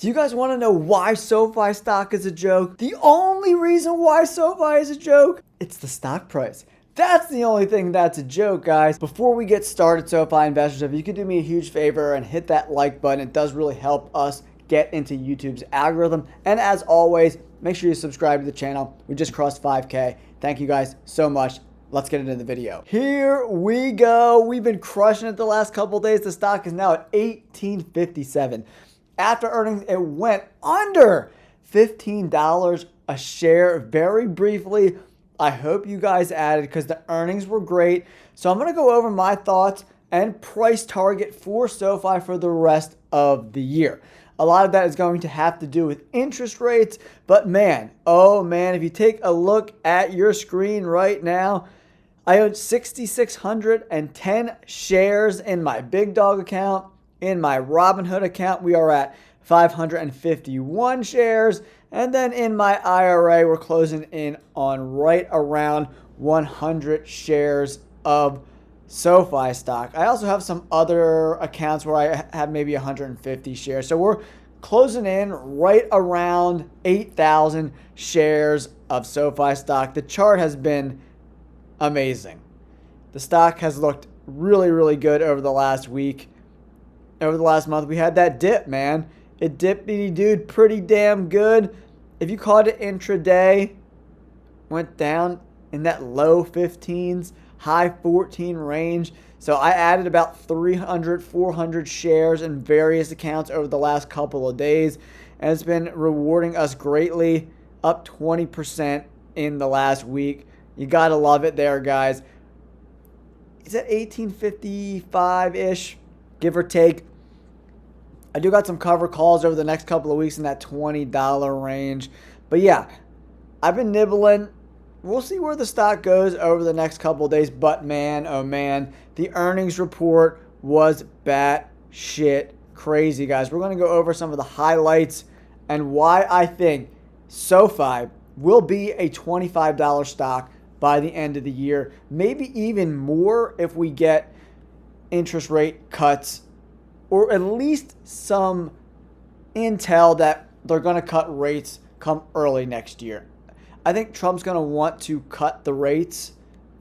Do you guys want to know why SoFi stock is a joke? The only reason why SoFi is a joke? It's the stock price. That's the only thing that's a joke, guys. Before we get started, SoFi investors, if you could do me a huge favor and hit that like button, it does really help us get into YouTube's algorithm. And as always, make sure you subscribe to the channel. We just crossed 5K. Thank you guys so much. Let's get into the video. Here we go. We've been crushing it the last couple of days. The stock is now at $18.57. After earnings, it went under $15 a share very briefly. I hope you guys added because the earnings were great. So I'm going to go over my thoughts and price target for SoFi for the rest of the year. A lot of that is going to have to do with interest rates. But man, oh man, if you take a look at your screen right now, I own 6,610 shares in my Big Dog account. In my Robinhood account, we are at 551 shares. And then in my IRA, we're closing in on right around 100 shares of SoFi stock. I also have some other accounts where I have maybe 150 shares. So we're closing in right around 8,000 shares of SoFi stock. The chart has been amazing. The stock has looked really, really good over the last week. Over the last month, we had that dip, man. It dippity dude pretty damn good. If you caught it intraday, went down in that low 15s, high 14 range. So I added about 300, 400 shares in various accounts over the last couple of days. And it's been rewarding us greatly, up 20% in the last week. You got to love it there, guys. It's at 1855-ish, give or take. I do got some cover calls over the next couple of weeks in that $20 range. But yeah, I've been nibbling. We'll see where the stock goes over the next couple of days. But man, oh man, the earnings report was batshit crazy, guys. We're going to go over some of the highlights and why I think SoFi will be a $25 stock by the end of the year. Maybe even more if we get interest rate cuts, or at least some intel that they're going to cut rates come early next year. I think Trump's going to want to cut the rates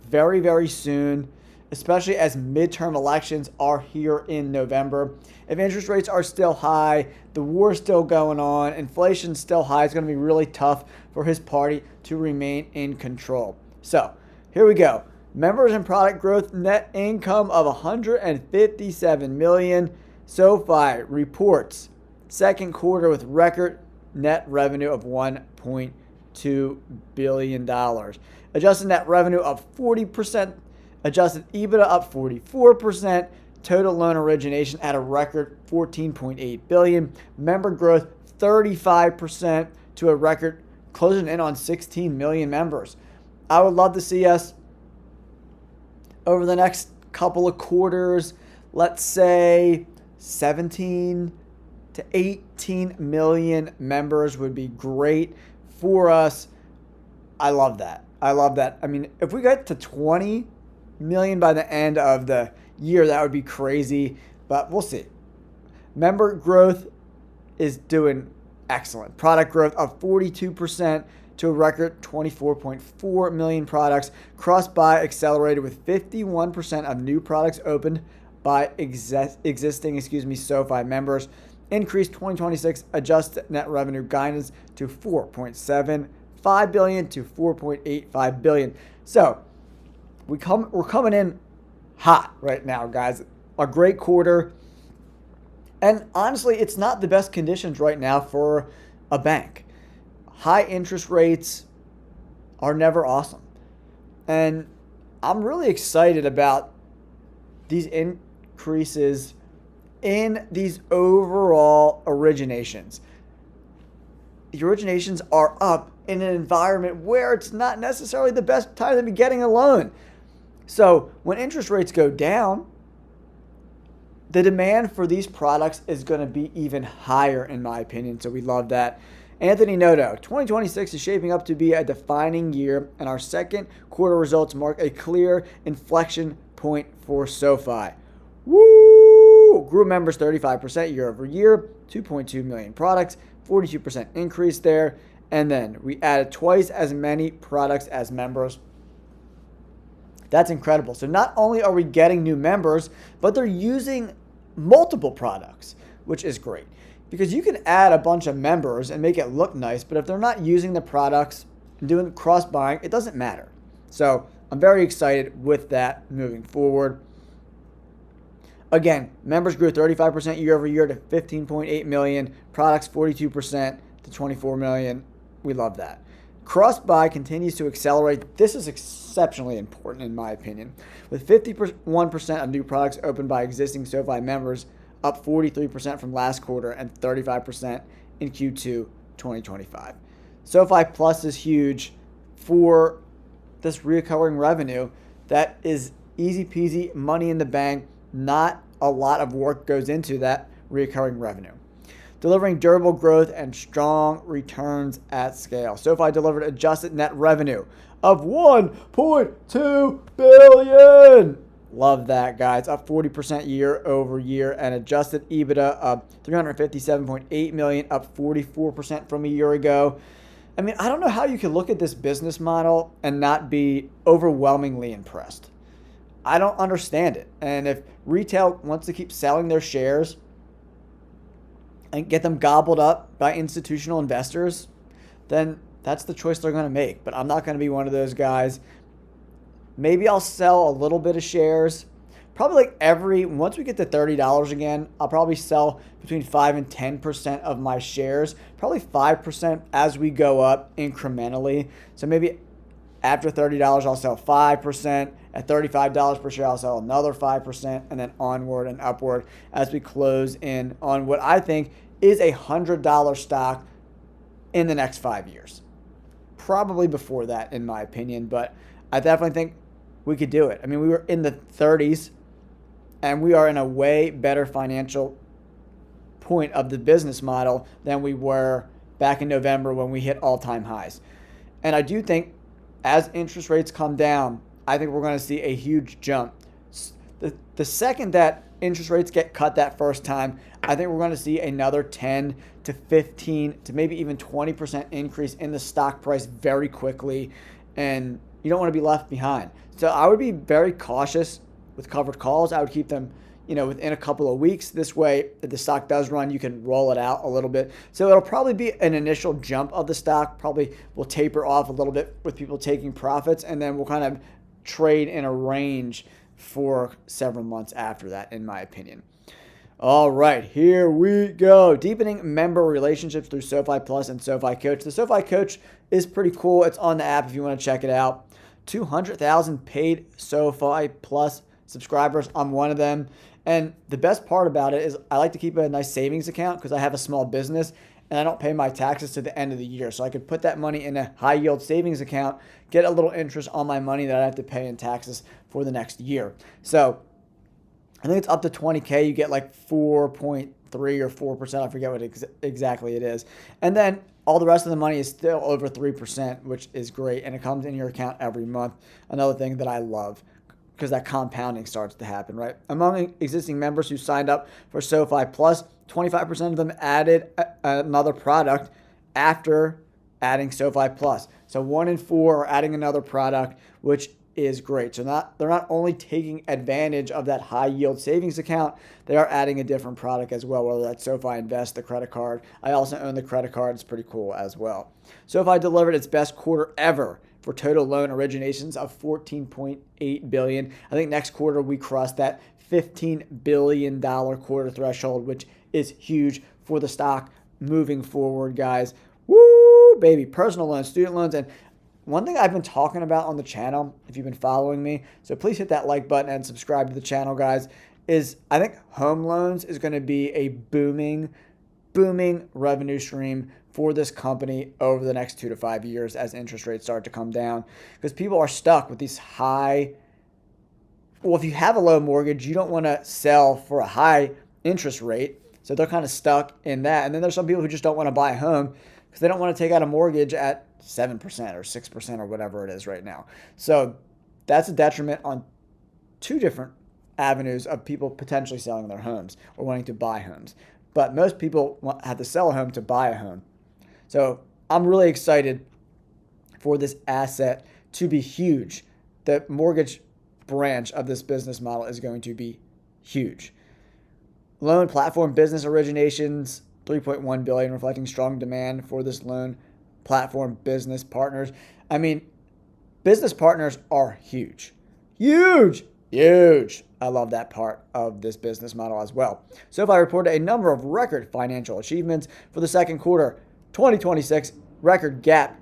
very, very soon, especially as midterm elections are here in November. If interest rates are still high, the war is still going on, inflation's still high, it's going to be really tough for his party to remain in control. So, here we go. Members and product growth, net income of $157 million. SoFi reports second quarter with record net revenue of $1.2 billion. Adjusted net revenue up 40%. Adjusted EBITDA up 44%. Total loan origination at a record $14.8 billion. Member growth 35% to a record closing in on 16 million members. I would love to see us over the next couple of quarters, let's say 17 to 18 million members would be great for us. I love that. I love that. I mean, if we get to 20 million by the end of the year, that would be crazy, but we'll see. Member growth is doing excellent. Product growth of 42% to a record 24.4 million products. Cross-buy accelerated with 51% of new products opened by existing SoFi members. Increased 2026 adjusted net revenue guidance to $4.75 billion to $4.85 billion. So we're coming in hot right now, guys. A great quarter. And honestly, it's not the best conditions right now for a bank. High interest rates are never awesome. And I'm really excited about these increases in these overall originations. The originations are up in an environment where it's not necessarily the best time to be getting a loan. So when interest rates go down, the demand for these products is going to be even higher, in my opinion. So we love that. Anthony Noto, 2026 is shaping up to be a defining year, and our second quarter results mark a clear inflection point for SoFi. Woo! grew members 35% year over year, 2.2 million products, 42% increase there. And then we added twice as many products as members. That's incredible. So not only are we getting new members, but they're using multiple products, which is great. Because you can add a bunch of members and make it look nice, but if they're not using the products and doing cross-buying, it doesn't matter. So I'm very excited with that moving forward. Again, members grew 35% year over year to 15.8 million. Products 42% to 24 million. We love that. Cross-buy continues to accelerate. This is exceptionally important in my opinion. With 51% of new products opened by existing SoFi members, up 43% from last quarter and 35% in Q2 2025. SoFi Plus is huge for this recurring revenue that is easy peasy, money in the bank. Not a lot of work goes into that recurring revenue. Delivering durable growth and strong returns at scale. SoFi delivered adjusted net revenue of $1.2 billion. Love that, guys. Up 40% year over year, and adjusted EBITDA of $357.8 million, up 44% from a year ago. I mean, I don't know how you can look at this business model and not be overwhelmingly impressed. I don't understand it. And if retail wants to keep selling their shares and get them gobbled up by institutional investors, then that's the choice they're going to make. But I'm not going to be one of those guys. Maybe I'll sell a little bit of shares. Probably like once we get to $30 again, I'll probably sell between 5 and 10% of my shares. Probably 5% as we go up incrementally. So maybe after $30, I'll sell 5%. At $35 per share, I'll sell another 5%, and then onward and upward as we close in on what I think is a $100 stock in the next 5 years. Probably before that, in my opinion, but I definitely think we could do it. I mean, we were in the 30s, and we are in a way better financial point of the business model than we were back in November when we hit all-time highs. And I do think as interest rates come down, I think we're going to see a huge jump. The second that interest rates get cut that first time, I think we're going to see another 10 to 15 to maybe even 20% increase in the stock price very quickly, and you don't want to be left behind. So I would be very cautious with covered calls. I would keep them, within a couple of weeks. This way, if the stock does run, you can roll it out a little bit. So it'll probably be an initial jump of the stock. Probably will taper off a little bit with people taking profits, and then we'll kind of trade in a range for several months after that, in my opinion. All right, here we go. Deepening member relationships through SoFi Plus and SoFi Coach. The SoFi Coach is pretty cool. It's on the app if you want to check it out. 200,000 paid SoFi Plus subscribers. I'm one of them. And the best part about it is I like to keep a nice savings account because I have a small business and I don't pay my taxes to the end of the year. So I could put that money in a high yield savings account, get a little interest on my money that I have to pay in taxes for the next year. So I think it's up to 20K. You get like 4.3 or 4%. I forget what exactly it is. And then all the rest of the money is still over 3%, which is great. And it comes in your account every month. Another thing that I love, because that compounding starts to happen, right? Among existing members who signed up for SoFi Plus, 25% of them added another product after adding SoFi Plus. So 1 in 4 are adding another product, which is great. So they're not only taking advantage of that high yield savings account, they are adding a different product as well, whether that's SoFi Invest, the credit card. I also own the credit card. It's pretty cool as well. SoFi delivered its best quarter ever for total loan originations of $14.8 billion. I think next quarter we crossed that $15 billion quarter threshold, which is huge for the stock moving forward, guys. Woo, baby. Personal loans, student loans, and one thing I've been talking about on the channel, if you've been following me, so please hit that like button and subscribe to the channel, guys, is I think home loans is going to be a booming revenue stream for this company over the next 2 to 5 years as interest rates start to come down, because people are stuck with these high. Well, if you have a low mortgage, you don't want to sell for a high interest rate, so they're kind of stuck in that. And then there's some people who just don't want to buy a home because they don't want to take out a mortgage at 7% or 6% or whatever it is right now. So that's a detriment on 2 different avenues of people potentially selling their homes or wanting to buy homes. But most people have to sell a home to buy a home. So I'm really excited for this asset to be huge. The mortgage branch of this business model is going to be huge. Loan platform business originations, $3.1 billion, reflecting strong demand for this loan platform business partners. I mean, business partners are huge. Huge. Huge. I love that part of this business model as well. SoFi reported a number of record financial achievements for the second quarter 2026. Record GAAP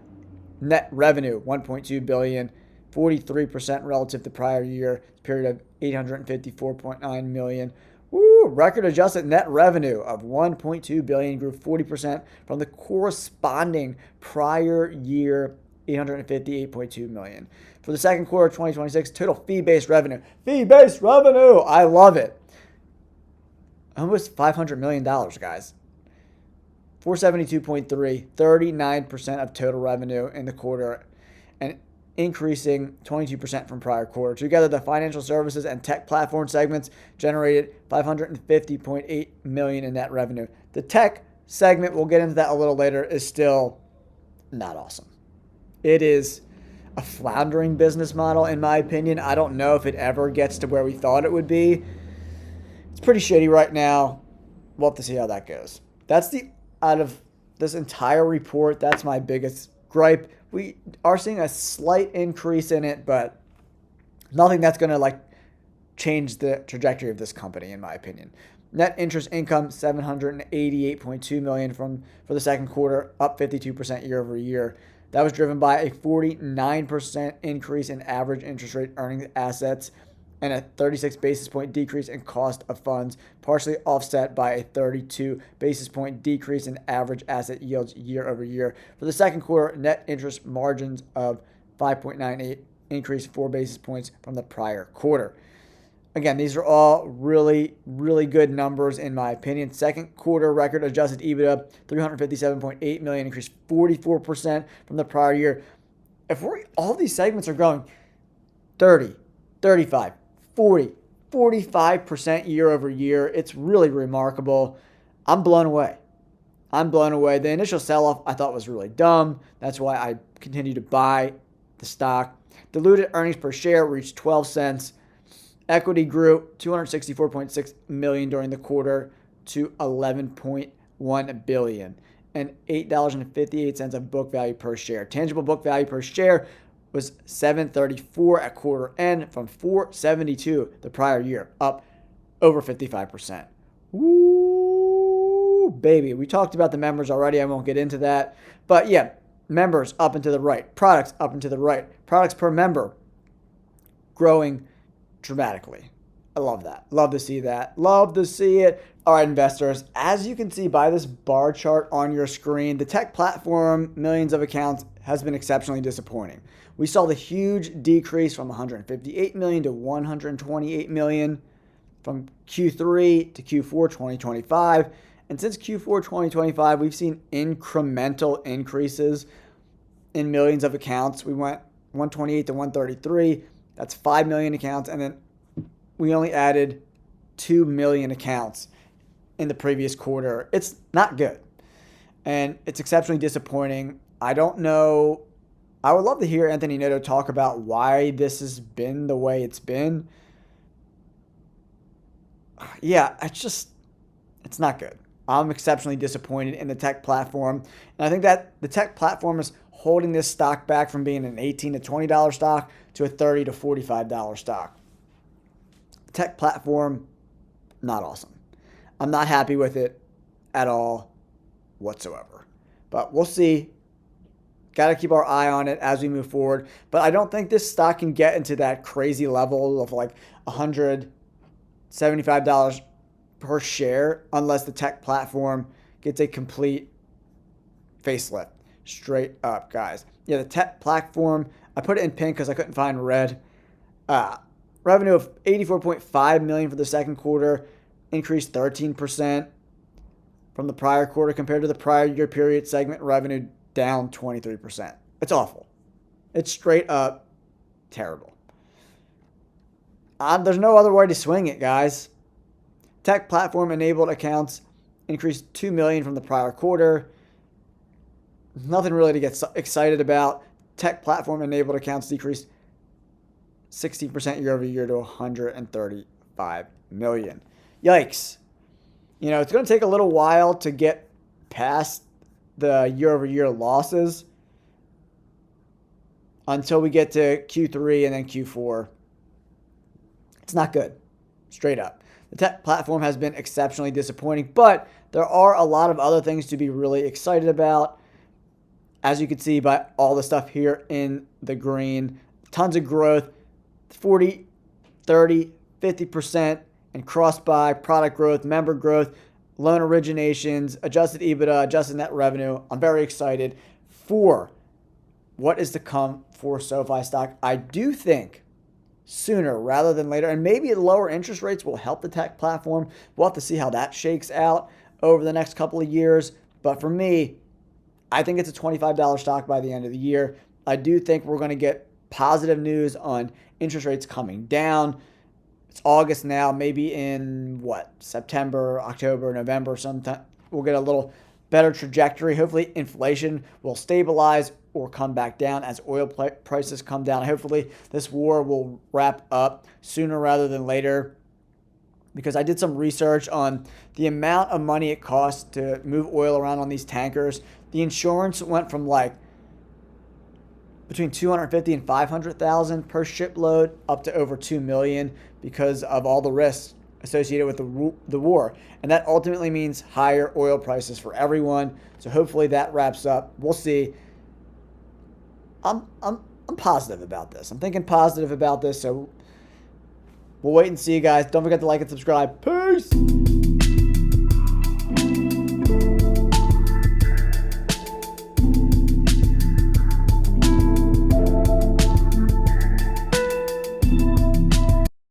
net revenue, $1.2 billion, 43% relative to prior year period of $854.9 million. Woo! Record adjusted net revenue of $1.2 billion grew 40% from the corresponding prior year $858.2 million. For the second quarter of 2026, total fee-based revenue. Fee-based revenue! I love it. Almost $500 million, guys. 472.3, 39% of total revenue in the quarter, and increasing 22% from prior quarter. Together, the financial services and tech platform segments generated $550.8 million in net revenue. The tech segment, we'll get into that a little later, is still not awesome. It is a floundering business model, in my opinion. I don't know if it ever gets to where we thought it would be. It's pretty shitty right now. We'll have to see how that goes. Out of this entire report, that's my biggest gripe. We are seeing a slight increase in it, but nothing that's going to change the trajectory of this company, in my opinion. Net interest income, $788.2 million for the second quarter, up 52% year over year. That was driven by a 49% increase in average interest rate earning assets and a 36 basis point decrease in cost of funds, partially offset by a 32 basis point decrease in average asset yields year over year. For the second quarter, net interest margins of 5.98 increased 4 basis points from the prior quarter. Again, these are all really, really good numbers in my opinion. Second quarter record adjusted EBITDA, $357.8 million, increased 44% from the prior year. All these segments are growing 30, 35, 40, 45% year over year. It's really remarkable. I'm blown away. The initial sell-off I thought was really dumb. That's why I continue to buy the stock. Diluted earnings per share reached 12 cents. Equity grew $264.6 million during the quarter to $11.1 billion and $8.58 of book value per share. Tangible book value per share was $7.34 at quarter end from $4.72 the prior year, up over 55%. Woo, baby. We talked about the members already. I won't get into that. But yeah, members up and to the right. Products up and to the right. Products per member growing dramatically. I love that. Love to see that. Love to see it. All right, investors, as you can see by this bar chart on your screen, the tech platform, millions of accounts, has been exceptionally disappointing. We saw the huge decrease from 158 million to 128 million from Q3 to Q4 2025. And since Q4 2025, we've seen incremental increases in millions of accounts. We went 128 to 133. That's 5 million accounts. And then we only added 2 million accounts in the previous quarter. It's not good. And it's exceptionally disappointing. I don't know. I would love to hear Anthony Noto talk about why this has been the way it's been. Yeah, it's not good. I'm exceptionally disappointed in the tech platform. And I think that the tech platform is holding this stock back from being an $18 to $20 stock to a $30 to $45 stock. The tech platform, not awesome. I'm not happy with it at all whatsoever. But we'll see. Got to keep our eye on it as we move forward. But I don't think this stock can get into that crazy level of like $175 per share unless the tech platform gets a complete facelift. Straight up, guys. Yeah, the tech platform, I put it in pink because I couldn't find red. Revenue of $84.5 million for the second quarter, increased 13% from the prior quarter compared to the prior year period. Segment revenue down 23%. It's awful. It's straight up terrible. There's no other way to swing it, guys. Tech platform enabled accounts increased 2 million from the prior quarter. Nothing really to get excited about. Tech platform enabled accounts decreased 60% year over year to 135 million. Yikes. It's going to take a little while to get past the year over year losses until we get to Q3 and then Q4. It's not good. Straight up. The tech platform has been exceptionally disappointing, but there are a lot of other things to be really excited about. As you can see by all the stuff here in the green, tons of growth, 40, 30, 50%, and cross-buy, product growth, member growth, loan originations, adjusted EBITDA, adjusted net revenue. I'm very excited for what is to come for SoFi stock. I do think sooner rather than later, and maybe lower interest rates will help the tech platform. We'll have to see how that shakes out over the next couple of years. But for me, I think it's a $25 stock by the end of the year. I do think we're going to get positive news on interest rates coming down. It's August now. Maybe in September, October, November sometime, we'll get a little better trajectory. Hopefully inflation will stabilize or come back down as oil prices come down. Hopefully this war will wrap up sooner rather than later, because I did some research on the amount of money it costs to move oil around on these tankers. The insurance went from between $250,000 and $500,000 per shipload up to over $2 million because of all the risks associated with the war. And that ultimately means higher oil prices for everyone. So hopefully that wraps up. We'll see. I'm positive about this. I'm thinking positive about this. So we'll wait and see, guys. Don't forget to like and subscribe. Peace.